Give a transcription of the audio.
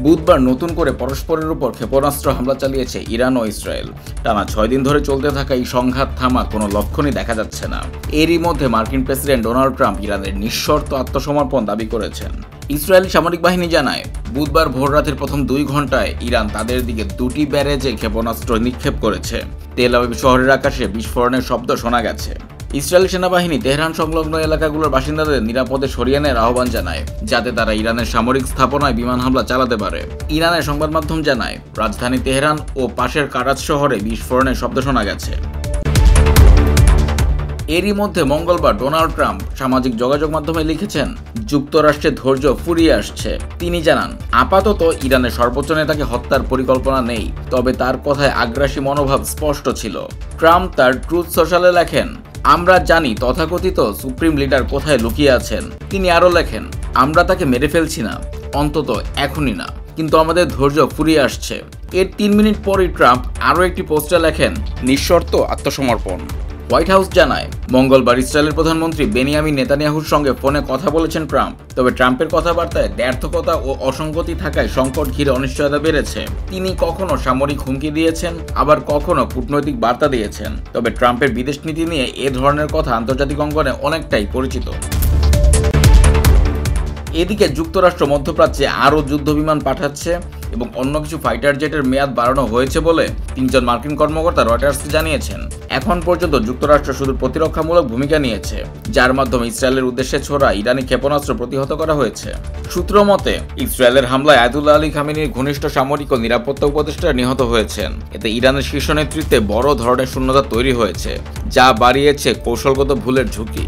বুধবার নতুন করে পরস্পরের উপর ক্ষেপণাস্ত্র হামলা চালিয়েছে ইরান ও ইসরায়েল। টানা 6 দিন ধরে চলতে থাকা এই সংঘাত থামার কোনো লক্ষণই দেখা যাচ্ছে না। এরই মধ্যে মার্কিন প্রেসিডেন্ট ডোনাল্ড ট্রাম্প ইরানের নিঃশর্ত আত্মসমর্পণ দাবি করেছেন। ইসরায়েলি সামরিক বাহিনী জানায়, বুধবার ভোররাতের প্রথম 2 ঘন্টায় ইরান তাদের দিকে 2টি ব্যারেজে ক্ষেপণাস্ত্র নিক্ষেপ করেছে। তেল আবিব শহরের আকাশে বিস্ফোরণের শব্দ শোনা গেছে। ইসরায়েলি সেনাবাহিনী তেহরান সংলগ্ন এলাকাগুলোর বাসিন্দাদের নিরাপদে সরিয়ে নেওয়ার আহ্বান জানায়, যাতে তারা ইরানের সামরিক স্থাপনায় বিমান হামলা চালাতে পারে। ইরানের সংবাদ মাধ্যম জানায়, রাজধানী তেহরান ও পাশের কারাচ শহরে বিস্ফোরণের শব্দ শোনা গেছে। এরই মধ্যে মঙ্গলবার ডোনাল্ড ট্রাম্প সামাজিক যোগাযোগ মাধ্যমে লিখেছেন, যুক্তরাষ্ট্রের ধৈর্য ফুরিয়ে আসছে। তিনি জানান, আপাতত ইরানের সর্বোচ্চ নেতাকে হত্যার পরিকল্পনা নেই, তবে তার কথায় আগ্রাসী মনোভাব স্পষ্ট ছিল। ট্রাম্প তার ট্রুথ সোশ্যালে লেখেন, আমরা জানি তথাকথিত সুপ্রিম লিডার কোথায় লুকিয়ে আছেন। তিনি আরও লেখেন, আমরা তাকে মেরে ফেলছি না, অন্তত এখনই না, কিন্তু আমাদের ধৈর্য ফুরিয়ে আসছে। এর 3 মিনিট পরই ট্রাম্প আরও একটি পোস্টে লেখেন, নিঃশর্ত আত্মসমর্পণ। হোয়াইট হাউস জানায়, মঙ্গলবার ইসরায়েলের প্রধানমন্ত্রী বেনিয়ামিন নেতানিয়াহুর সঙ্গে ফোনে কথা বলেছেন ট্রাম্প। তবে ট্রাম্পের কথাবার্তায় ব্যর্থকতা ও অসঙ্গতি থাকায় সংকট ঘিরে অনিশ্চয়তা বেড়েছে। তিনি কখনো সামরিক হুমকি দিয়েছেন, আবার কখনো কূটনৈতিক বার্তা দিয়েছেন। তবে ট্রাম্পের বিদেশ নীতি নিয়ে এ ধরনের কথা আন্তর্জাতিক অঙ্গনে অনেকটাই পরিচিত। এদিকে যুক্তরাষ্ট্র মধ্যপ্রাচ্যে আরও যুদ্ধবিমান পাঠাচ্ছে এবং অন্য কিছু ফাইটার জেটের মেয়াদ বাড়ানো হয়েছে বলে 3 জন মার্কিন কর্মকর্তা রয়টার্সকে জানিয়েছেন। এখন পর্যন্ত যুক্তরাষ্ট্র শুধু প্রতিরক্ষামূলক ভূমিকা নিয়েছে, যার মাধ্যমে ইসরায়েলের উদ্দেশ্যে ছোড়া ইরানি ক্ষেপণাস্ত্র প্রতিহত করা হয়েছে। সূত্র মতে, ইসরায়েলের হামলায় আয়াতুল্লাহ আলী খামেনির ঘনিষ্ঠ সামরিক ও নিরাপত্তা উপদেষ্টা নিহত হয়েছেন। এতে ইরানের শীর্ষ নেতৃত্বে বড় ধরনের শূন্যতা তৈরি হয়েছে, যা বাড়িয়েছে কৌশলগত ভুলের ঝুঁকি।